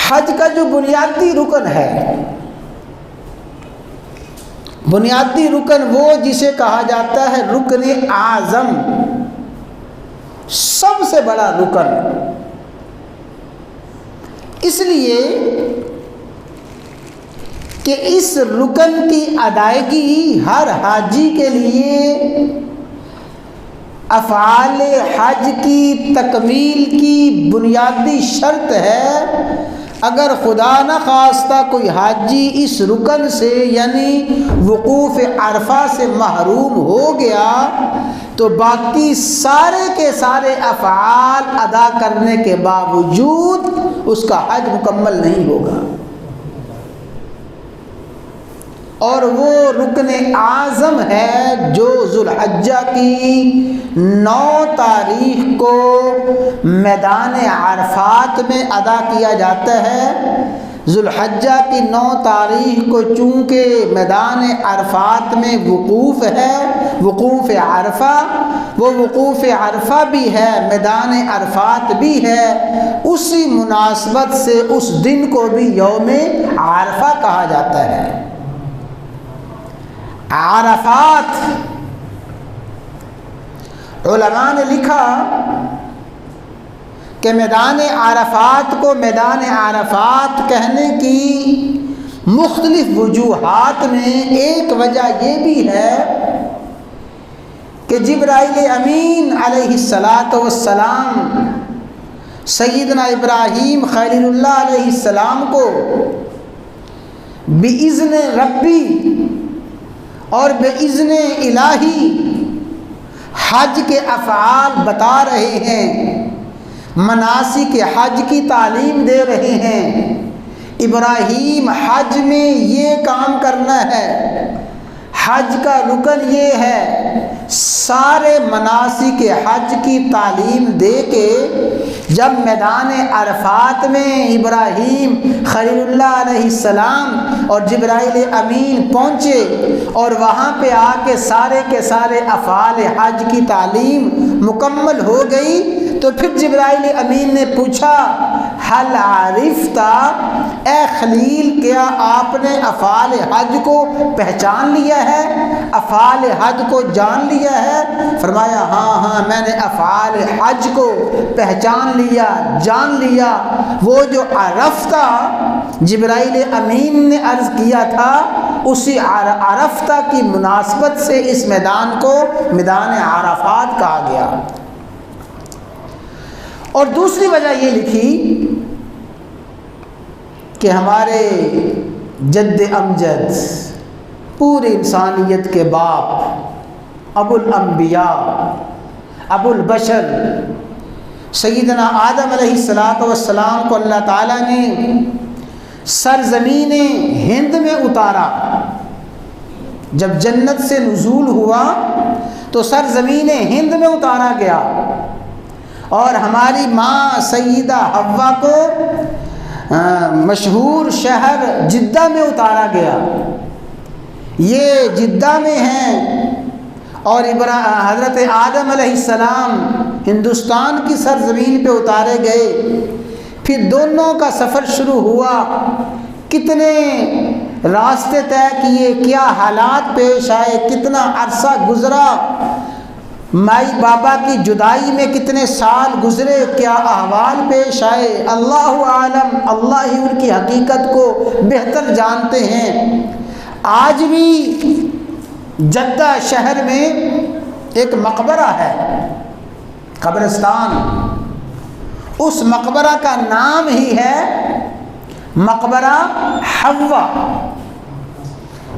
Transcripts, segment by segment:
حج کا جو بنیادی رکن ہے، بنیادی رکن وہ جسے کہا جاتا ہے رکن اعظم، سب سے بڑا رکن، اس لیے کہ اس رکن کی ادائیگی ہر حاجی کے لیے افعال حج کی تکمیل کی بنیادی شرط ہے۔ اگر خدا نہ خواستہ کوئی حاجی اس رکن سے یعنی وقوف عرفہ سے محروم ہو گیا تو باقی سارے کے سارے افعال ادا کرنے کے باوجود اس کا حج مکمل نہیں ہوگا۔ اور وہ رکن اعظم ہے جو ذوالحجہ کی 9 تاریخ کو میدان عرفات میں ادا کیا جاتا ہے۔ ذوالحجہ کی 9 تاریخ کو چونکہ میدان عرفات میں وقوف ہے، وقوف عرفہ، وہ وقوف عرفہ بھی ہے، میدان عرفات بھی ہے، اسی مناسبت سے اس دن کو بھی یوم عرفہ کہا جاتا ہے۔ عرفات، علماء نے لکھا کہ میدان عرفات کو میدان عرفات کہنے کی مختلف وجوہات میں ایک وجہ یہ بھی ہے کہ جبرائیل امین علیہ السلام سیدنا ابراہیم خلیل اللہ علیہ السلام کو بِإِذْنِ ربی اور بِإِذْنِ الہی حج کے افعال بتا رہے ہیں، مناسک حج کی تعلیم دے رہے ہیں۔ ابراہیم حج میں یہ کام کرنا ہے، حج کا رکن یہ ہے، سارے مناسک حج کی تعلیم دے کے جب میدان عرفات میں ابراہیم خلیل اللہ علیہ السلام اور جبرائیل امین پہنچے اور وہاں پہ آ کے سارے افعال حج کی تعلیم مکمل ہو گئی تو پھر جبرائیل امین نے پوچھا حل عرفت، اے خلیل کیا آپ نے افعال حج کو پہچان لیا ہے، افعال حج کو جان لیا ہے؟ فرمایا ہاں میں نے افعال حج کو پہچان لیا، جان لیا۔ وہ جو عرفتہ جبرائیل امین نے عرض کیا تھا اسی عرفتہ کی مناسبت سے اس میدان کو میدان عرفات کہا گیا۔ اور دوسری وجہ یہ لکھی کہ ہمارے جد امجد، پوری انسانیت کے باپ، ابو الانبیاء، ابو البشر سیدنا آدم علیہ السلام کو اللہ تعالیٰ نے سرزمین ہند میں اتارا۔ جب جنت سے نزول ہوا تو سرزمین ہند میں اتارا گیا اور ہماری ماں سیدہ حوا کو مشہور شہر جدہ میں اتارا گیا۔ یہ جدہ میں ہیں اور حضرت آدم علیہ السلام ہندوستان کی سرزمین پہ اتارے گئے۔ پھر دونوں کا سفر شروع ہوا، کتنے راستے طے کیے، کیا حالات پیش آئے، کتنا عرصہ گزرا، مائی بابا کی جدائی میں کتنے سال گزرے، کیا احوال پیش آئے، اللہ عالم، اللہ ہی ان کی حقیقت کو بہتر جانتے ہیں۔ آج بھی جدہ شہر میں ایک مقبرہ ہے، قبرستان، اس مقبرہ کا نام ہی ہے مقبرہ حوا،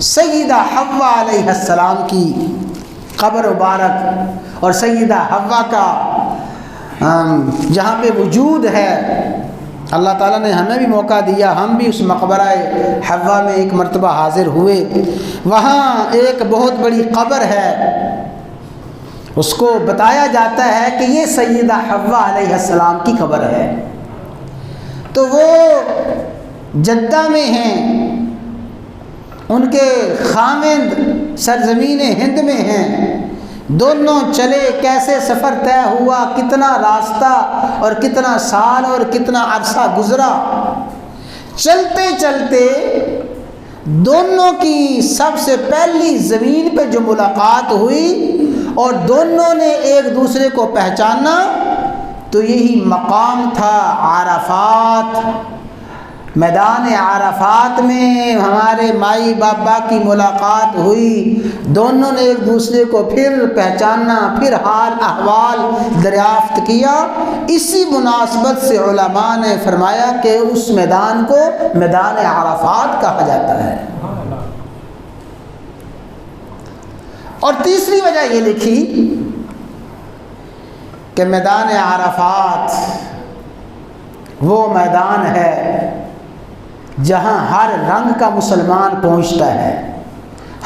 سیدہ حوا علیہ السلام کی قبر مبارک، اور سیدہ حوا کا جہاں پہ وجود ہے اللہ تعالیٰ نے ہمیں بھی موقع دیا، ہم بھی اس مقبرہ حوا میں ایک مرتبہ حاضر ہوئے۔ وہاں ایک بہت بڑی قبر ہے، اس کو بتایا جاتا ہے کہ یہ سیدہ حوا علیہ السلام کی قبر ہے۔ تو وہ جدہ میں ہیں، ان کے خاوند سرزمین ہند میں ہیں۔ دونوں چلے، کیسے سفر طے ہوا، کتنا راستہ اور کتنا سال اور کتنا عرصہ گزرا۔ چلتے چلتے دونوں کی سب سے پہلی زمین پہ جو ملاقات ہوئی اور دونوں نے ایک دوسرے کو پہچانا تو یہی مقام تھا عرفات۔ میدان عرفات میں ہمارے مائی بابا کی ملاقات ہوئی، دونوں نے ایک دوسرے کو پھر پہچانا، پھر حال احوال دریافت کیا۔ اسی مناسبت سے علماء نے فرمایا کہ اس میدان کو میدان عرفات کہا جاتا ہے۔ اور تیسری وجہ یہ لکھی کہ میدان عرفات وہ میدان ہے جہاں ہر رنگ کا مسلمان پہنچتا ہے،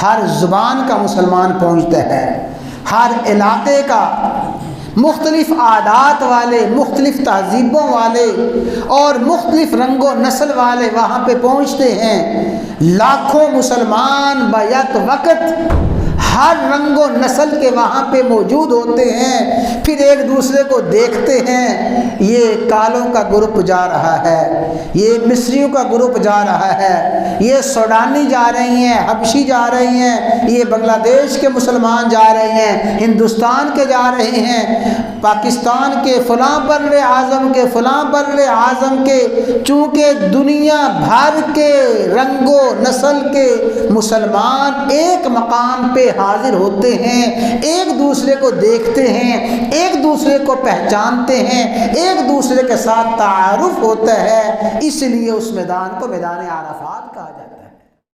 ہر زبان کا مسلمان پہنچتا ہے، ہر علاقے کا، مختلف عادات والے، مختلف تہذیبوں والے اور مختلف رنگ و نسل والے وہاں پہ پہنچتے ہیں۔ لاکھوں مسلمان بیک وقت ہر رنگ و نسل کے وہاں پہ موجود ہوتے ہیں، پھر ایک دوسرے کو دیکھتے ہیں، یہ کالوں کا گروپ جا رہا ہے، یہ مصریوں کا گروپ جا رہا ہے، یہ سوڈانی جا رہی ہیں، حبشی جا رہی ہیں، یہ بنگلہ دیش کے مسلمان جا رہے ہیں، ہندوستان کے جا رہے ہیں، پاکستان کے فلاں بر اعظم کے فلاں بر اعظم کے، چونکہ دنیا بھر کے رنگ و نسل کے مسلمان ایک مقام پہ حاضر ہوتے ہیں، ایک دوسرے کو دیکھتے ہیں، ایک دوسرے کو پہچانتے ہیں، ایک دوسرے کے ساتھ تعارف ہوتا ہے، اس لیے اس میدان کو میدان عرفات کہا جاتا ہے۔